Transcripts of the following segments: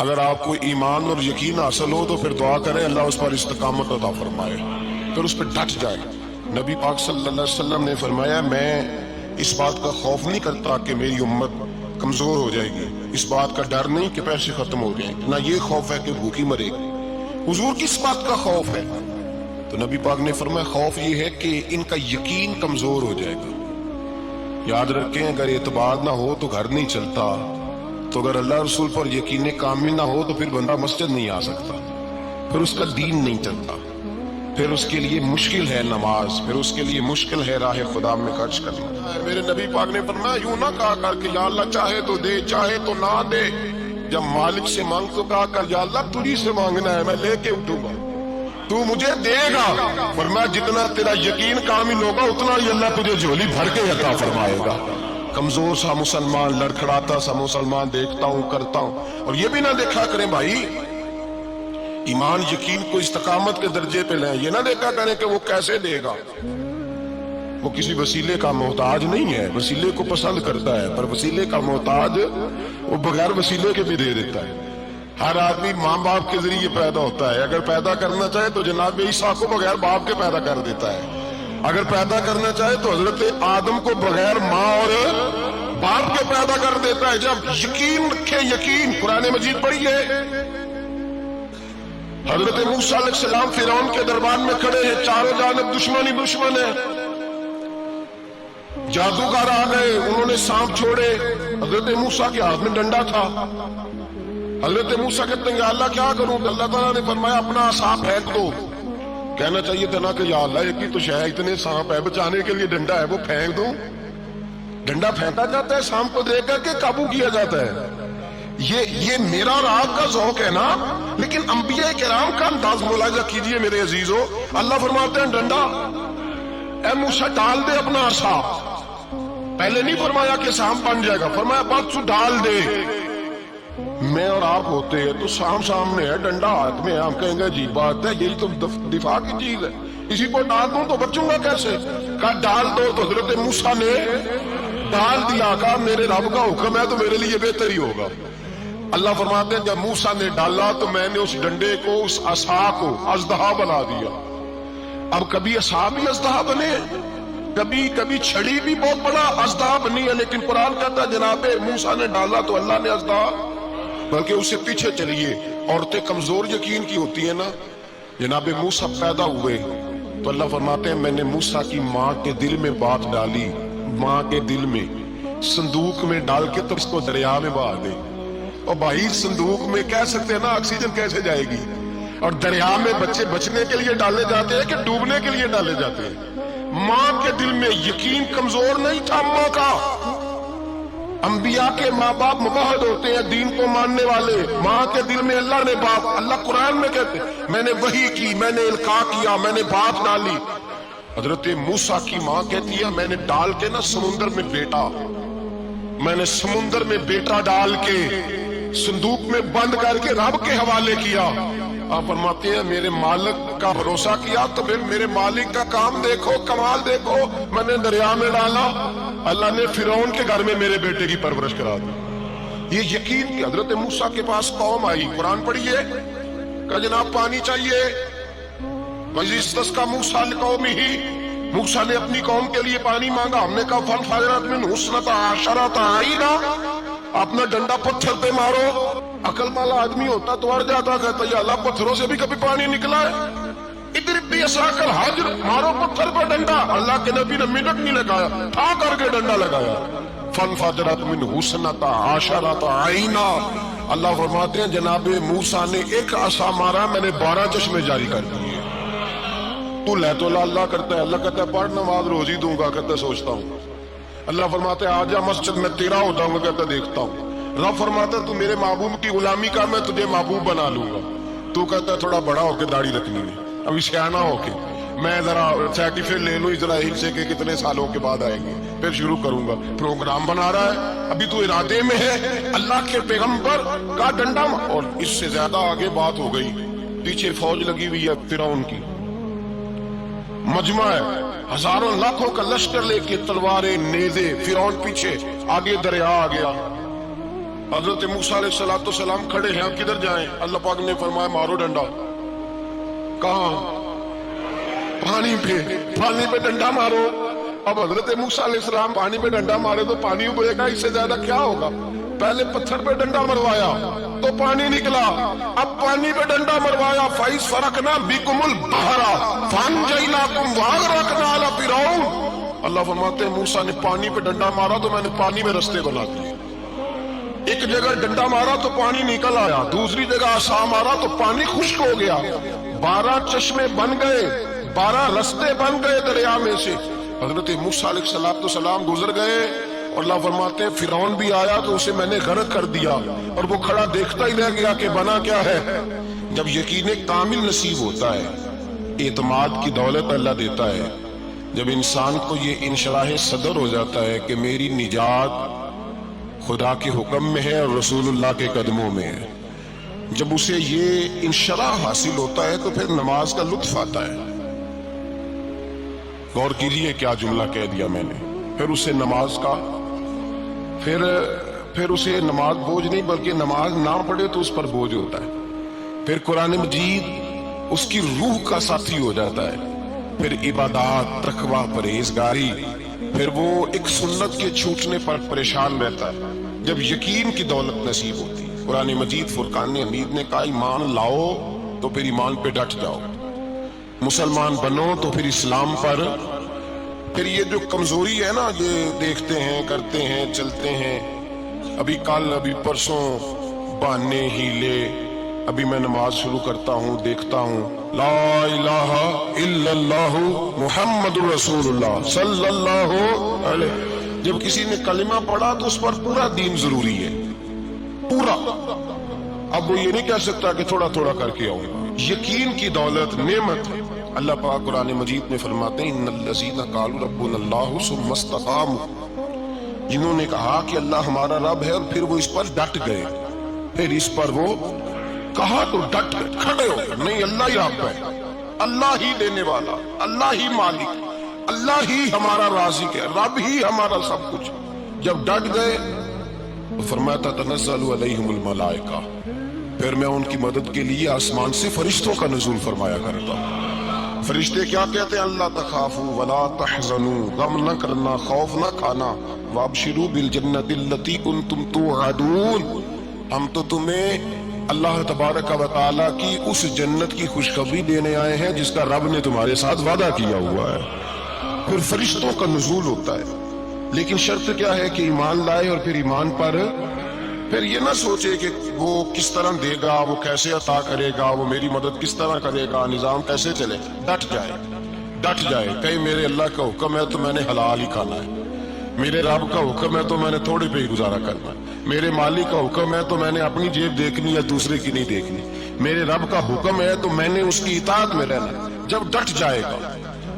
اگر آپ کو ایمان اور یقین حاصل ہو تو پھر دعا کریں اللہ اس پر استقامت عطا فرمائے، پھر اس پہ ڈٹ جائے۔ نبی پاک صلی اللہ علیہ وسلم نے فرمایا میں اس بات کا خوف نہیں کرتا کہ میری امت کمزور ہو جائے گی، اس بات کا ڈر نہیں کہ پیسے ختم ہو جائیں گے، نہ یہ خوف ہے کہ بھوکی مرے گی۔ حضور کس بات کا خوف ہے؟ تو نبی پاک نے فرمایا خوف یہ ہے کہ ان کا یقین کمزور ہو جائے گا۔ یاد رکھیں اگر اعتبار نہ ہو تو گھر نہیں چلتا، تو اگر اللہ رسول پر یقین کامل نہ ہو تو پھر بندہ مسجد نہیں آ سکتا، پھر اس کا دین نہیں چلتا، پھر اس کے لیے مشکل ہے نماز، پھر اس کے لیے مشکل ہے راہ خدا میں خرچ کرنا۔ میرے نبی پاک نے فرمایا یوں نہ کہا کر کہ یا اللہ چاہے تو دے چاہے تو نہ دے، جب مالک سے مانگ تو کہا کر یا اللہ تجھی سے مانگنا ہے میں لے کے اٹھوں گا، تو مجھے دے گا۔ فرمایا جتنا تیرا یقین کامل ہوگا اتنا ہی اللہ تجھے جھولی بھر کے عطا فرمائے گا۔ کمزور سا مسلمان، لڑکھڑاتا سا مسلمان دیکھتا ہوں کرتا ہوں، اور یہ بھی نہ دیکھا کریں بھائی ایمان یقین کو استقامت کے درجے پہ لیں، یہ نہ دیکھا کریں کہ وہ کیسے دے گا، وہ کسی وسیلے کا محتاج نہیں ہے، وسیلے کو پسند کرتا ہے، پر وسیلے کا محتاج وہ بغیر وسیلے کے بھی دے دیتا ہے۔ ہر آدمی ماں باپ کے ذریعے پیدا ہوتا ہے، اگر پیدا کرنا چاہے تو جناب عیسیٰ کو بغیر باپ کے پیدا کر دیتا ہے، اگر پیدا کرنا چاہے تو حضرت آدم کو بغیر ماں اور باپ کے پیدا کر دیتا ہے۔ جب یقین رکھے، یقین قرآن مجید پڑھیے، حضرت موسیٰ علیہ السلام فرعون کے دربار میں کھڑے ہیں، چاروں جانب دشمن ہی دشمن ہے، جادوگر آ گئے، انہوں نے سانپ چھوڑے، حضرت موسیٰ کے ہاتھ میں ڈنڈا تھا، حضرت موسیٰ کہتے ہیں یا اللہ کیا کروں؟ اللہ تعالیٰ نے فرمایا اپنا عصا پھینک دو۔ کہنا چاہیے تھا نا کہ یا اللہ ایک ہی تو شے ہے، اتنے سانپ ہے، بچانے کے لیے ڈنڈا ہے وہ پھینک دوں؟ ڈنڈا پھینکا جاتا ہے، سانپ کو دیکھ کر کے قابو کیا جاتا ہے۔ یہ میرا اور آپ کا ذوق ہے نا، لیکن انبیاء کرام کا انداز ملاحظہ کیجئے میرے عزیزو۔ اللہ فرماتے ہیں ڈنڈا اے موسیٰ ڈال دے اپنا عصا، پہلے نہیں فرمایا کہ سانپ بن جائے گا، فرمایا بس ڈال دے۔ میں اور آپ ہوتے ہیں تو سامنے ہے، ڈنڈا ہاتھ میں ہے، ہم کہیں گے عجیب بات ہے، یہی تو دفاع کی چیز ہے، اسی کو ڈال دوں تو بچوں گا کیسے؟ کہا ڈال دو، تو حضرت موسیٰ نے ڈال دیا، کہا میرے رب کا حکم ہے تو میرے لیے بہتر ہی ہوگا۔ اللہ فرماتے ہیں جب موسیٰ نے ڈالا تو میں نے اس ڈنڈے کو، اس عصا کو اژدہا بنا دیا۔ اب کبھی عصا بھی اژدہا بنے، کبھی چھڑی بھی بہت بڑا اژدہا بنی ہے، لیکن قرآن کہتا ہے جناب موسیٰ نے ڈالا تو اللہ نے اژدہا، بلکہ اسے پیچھے چلیے، عورتیں کمزور یقین کی ہوتی ہیں نا، جناب موسیٰ پیدا ہوئے تو اللہ فرماتے ہیں میں نے موسیٰ کی ماں کے دل میں بات ڈالی، ماں کے دل میں صندوق میں ڈال کے تو اس کو دریا میں بہا دے۔ اور بھائی صندوق میں کہہ سکتے ہیں نا آکسیجن کیسے جائے گی، اور دریا میں بچے بچنے کے لیے ڈالے جاتے ہیں کہ ڈوبنے کے لیے ڈالے جاتے ہیں؟ ماں کے دل میں یقین کمزور نہیں تھا ماں کا۔ انبیاء کے ماں باپ مباحد ہوتے ہیں، دین کو ماننے والے، ماں کے دل میں اللہ نے بات، اللہ قرآن میں کہتے ہیں میں نے وحی کی، میں نے القاء کیا، میں نے بات ڈالی۔ حضرت موسیٰ کی ماں کہتی ہے میں نے ڈال کے نا سمندر میں بیٹا، میں نے سمندر میں بیٹا ڈال کے صندوق میں بند کر کے رب کے حوالے کیا۔ آپ فرماتے ہیں میرے مالک کا بھروسہ کیا تو پھر میرے مالک کا کام دیکھو، کمال دیکھو، میں نے دریا میں ڈالا، اللہ نے فرعون کے گھر میں میرے بیٹے کی پرورش کرا دی۔ یہ یقین کہ حضرت موسیٰ کے پاس قوم آئی، قرآن پڑھیے، کہ جناب پانی چاہیے، وَإِذِ اسْتَسْقَىٰ مُوسَىٰ لِقَوْمِهِ، موسیٰ نے اپنی قوم کے لیے پانی مانگا، ہم نے کہا فَانْفَجَرَتْ مِنْهُ اثْنَتَا عَشَرَةَ عَيْنًا، اپنا ڈنڈا پتھر پہ مارو۔ عقل والا آدمی ہوتا تو اڑ جاتا، کہتا یا اللہ پتھروں سے بھی کبھی پانی نکلا ہے؟ اِضْرِب بِعَصَاكَ الْحَجَرَ، مارو پتھر پہ ڈنڈا۔ اللہ کے نبی نے منٹ نہیں لگایا، ٹھا کر کے ڈنڈا لگایا، فَانْفَجَرَتْ مِنْهُ اثْنَتَا عَشَرَةَ عَيْنًا۔ اللہ فرماتے ہیں جناب موسیٰ نے ایک عصا مارا، میں نے 12 چشمے جاری کر دیے۔ تو لے تو اللہ کرتا ہے، اللہ کہتا ہے پڑھ نماز روزی دوں گا، کہتا ہے سوچتا ہوں۔ اللہ فرماتا ہے آجا مسجد میں تیرا ہو جاؤں گا، کہتا ہے دیکھتا ہوں۔ رب فرماتا ہے تو میرے محبوب کی غلامی کا، میں تجھے محبوب بنا لوں گا۔ تو کہتا ہے تھوڑا بڑا ہو کے داڑھی رکھنی ہے، ابھی سیانا ہو کے میں ذرا سرٹیفکیٹ لے لوں اسرائیل سے کہ کتنے سالوں کے بعد آئیں گے، پھر شروع کروں گا۔ پروگرام بنا رہا ہے، ابھی تو ارادے میں ہے۔ اللہ کے پیغمبر کا ڈنڈا، اور اس سے زیادہ آگے بات ہو گئی، پیچھے فوج لگی ہوئی ہے فرعون کی، مجمع ہے، ہزاروں لاکھوں کا لشکر لے کے، تلواریں نیزے، فرعون پیچھے، آگے دریا آ گیا۔ حضرت موسیٰ علیہ السلام کھڑے ہیں، اب کدھر جائیں؟ اللہ پاک نے فرمایا مارو ڈنڈا۔ کہاں؟ پانی پہ ڈنڈا مارو۔ اب حضرت موسیٰ علیہ السلام پانی پہ ڈنڈا مارے تو پانی ابلے گا، اس سے زیادہ کیا ہوگا؟ پہلے پتھر پہ ڈنڈا مروایا تو پانی نکلا، اب پانی پہ ڈنڈا مروایا فَإِذْ فَرَقْنَا بِكُمُ الْبَحْرَ فَأَنْجَيْنَاكُمْ وَأَغْرَقْنَا آلَ فِرْعَوْنَ۔ اللہ فرماتے ہیں موسیٰ نے پانی پہ ڈنڈا مارا تو میں نے پانی میں رستے بنا دیے۔ ایک جگہ ڈنڈا مارا تو پانی نکل آیا، دوسری جگہ عصا مارا تو پانی خشک ہو گیا، 12 چشمے بن گئے، 12 رستے بن گئے دریا میں سے۔ حضرت موسیٰ علیہ السلام گزر گئے اور اللہ فرماتے ہیں فرعون بھی آیا تو اسے میں نے غرق کر دیا، اور وہ کھڑا دیکھتا ہی رہ گیا کہ بنا کیا ہے۔ جب یقین کامل نصیب ہوتا ہے، اعتماد کی دولت اللہ دیتا ہے، جب انسان کو یہ انشراح صدر ہو جاتا ہے کہ میری نجات خدا کے حکم میں ہے اور رسول اللہ کے قدموں میں ہے، جب اسے یہ انشراح حاصل ہوتا ہے تو پھر نماز کا لطف آتا ہے۔ غور کیجیے کیا جملہ کہہ دیا میں نے۔ پھر اسے نماز کا پھر اسے نماز بوجھ نہیں، بلکہ نماز نہ پڑھے تو اس پر بوجھ ہوتا ہے۔ پھر قرآن مجید اس کی روح کا ساتھی ہو جاتا ہے، پھر عبادات، تقوی، پرہیزگاری، پھر وہ ایک سنت کے چھوٹنے پر پریشان رہتا ہے جب یقین کی دولت نصیب ہوتی ہے۔ قرآن مجید فرقان حمید نے کہا ایمان لاؤ تو پھر ایمان پہ ڈٹ جاؤ، مسلمان بنو تو پھر اسلام پر۔ پھر یہ جو کمزوری ہے نا، یہ دیکھتے ہیں، کرتے ہیں، چلتے ہیں، ابھی کل ابھی پرسوں بہانے ہیلے، ابھی میں نماز شروع کرتا ہوں دیکھتا ہوں لا الہ الا اللہ محمد رسول اللہ صلی اللہ علیہ۔ جب کسی نے کلمہ پڑھا تو اس پر پورا دین ضروری ہے، پورا۔ اب وہ یہ نہیں کہہ سکتا کہ تھوڑا تھوڑا کر کے آؤں۔ یقین کی دولت نعمت ہے۔ اللہ پاک قرآن مجید میں فرماتے ہیں ان الذین قالوا ربنا اللہ ثم استقاموا، جنہوں نے کہا کہ اللہ ہمارا رب ہے اور پھر وہ اس پر ڈٹ گئے، پھر اس پر وہ کہا تو ڈٹ گئے، کھڑے ہو گئے، نہیں اللہ ہی رب ہے، اللہ ہی دینے والا، اللہ ہی مالک، اللہ ہی ہمارا رازق ہے، رب ہی ہمارا سب کچھ۔ جب ڈٹ گئے تو فرمایا تتنزل علیہم الملائکہ، پھر میں ان کی مدد کے لیے آسمان سے فرشتوں کا نزول فرمایا کرتا ہوں۔ فرشتے کیا کہتے ہیں؟ اللہ تخافوا ولا تحزنوا، غم نہ کرنا، خوف نہ کھانا، وابشروا بالجنۃ التي کنتم توعدون، ہم تو تمہیں اللہ تبارک و تعالیٰ کی اس جنت کی خوشخبری دینے آئے ہیں جس کا رب نے تمہارے ساتھ وعدہ کیا ہوا ہے۔ پھر فرشتوں کا نزول ہوتا ہے، لیکن شرط کیا ہے کہ ایمان لائے، اور پھر ایمان پر پھر یہ نہ سوچے کہ وہ کس طرح دے گا، وہ کیسے عطا کرے گا، وہ میری مدد کس طرح کرے گا، نظام کیسے چلے۔ ڈٹ جائے کہیں میرے اللہ کا حکم ہے تو میں نے حلال ہی کھانا ہے، میرے رب کا حکم ہے تو میں نے تھوڑے پہ ہی گزارا کرنا ہے، میرے مالک کا حکم ہے تو میں نے اپنی جیب دیکھنی ہے، دوسرے کی نہیں دیکھنی، میرے رب کا حکم ہے تو میں نے اس کی اطاعت میں رہنا۔ جب ڈٹ جائے گا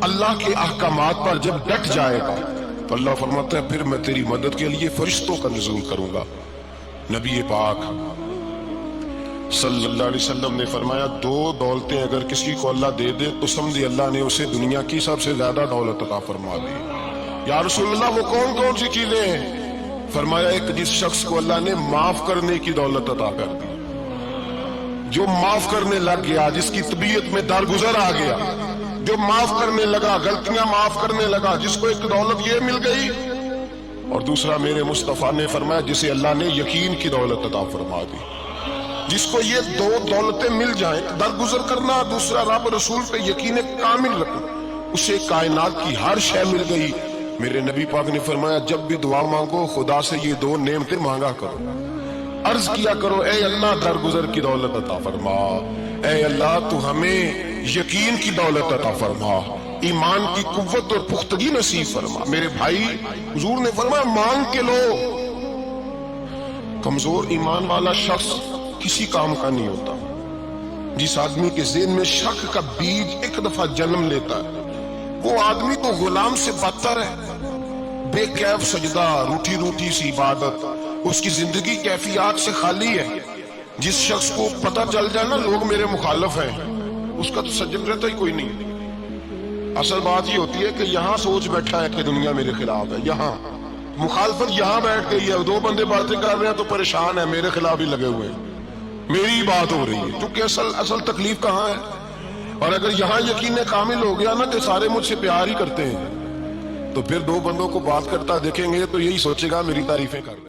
اللہ کے احکامات پر، جب ڈٹ جائے گا تو اللہ فرماتا ہے پھر میں تیری مدد کے لیے فرشتوں کا نزول کروں گا۔ نبی پاک صلی اللہ علیہ وسلم نے فرمایا 2 دولتیں اگر کسی کو اللہ دے دے تو سمجھے اللہ نے اسے دنیا کی سب سے زیادہ دولت عطا فرما دی۔ یا رسول اللہ وہ کون کون سی چیزیں ہیں؟ فرمایا ایک جس شخص کو اللہ نے معاف کرنے کی دولت عطا کر دی، جو معاف کرنے لگ گیا، جس کی طبیعت میں درگزر آ گیا، جو معاف کرنے لگا، غلطیاں معاف کرنے لگا، جس کو ایک دولت یہ مل گئی، اور دوسرا میرے مصطفیٰ نے فرمایا جسے اللہ نے یقین کی دولت عطا فرما دی۔ جس کو یہ 2 دولتیں مل جائیں، درگزر کرنا، دوسرا رب رسول پہ یقین کامل رکھنا، اسے کائنات کی ہر شے مل گئی۔ میرے نبی پاک نے فرمایا جب بھی دعا مانگو خدا سے یہ 2 نعمتیں مانگا کرو، عرض کیا کرو اے اللہ درگزر کی دولت عطا فرما، اے اللہ تو ہمیں یقین کی دولت عطا فرما، ایمان کی قوت اور پختگی نصیب فرما۔ میرے بھائی حضور نے فرمایا مانگ کے لو۔ کمزور ایمان والا شخص کسی کام کا نہیں ہوتا۔ جس آدمی کے ذہن میں شک کا بیج ایک دفعہ جنم لیتا ہے وہ آدمی تو غلام سے بدتر ہے۔ بے کیف سجدہ، روٹھی روٹھی سی عبادت، اس کی زندگی کیفیات سے خالی ہے۔ جس شخص کو پتہ چل جائے نا لوگ میرے مخالف ہیں، اس کا تو سجن رہتا ہی کوئی نہیں۔ اصل بات یہ ہوتی ہے کہ یہاں سوچ بیٹھا ہے کہ دنیا میرے خلاف ہے، مخالفت یہاں بیٹھ گئی ہے، دو بندے باتیں کر رہے ہیں تو پریشان ہے، میرے خلاف ہی لگے ہوئے ہیں، میری بات ہو رہی ہے، کیونکہ اصل تکلیف کہاں ہے؟ اور اگر یہاں یقین کامل ہو گیا نا کہ سارے مجھ سے پیار ہی کرتے ہیں، تو پھر دو بندوں کو بات کرتا دیکھیں گے تو یہی سوچے گا میری تعریفیں کر رہے ہیں۔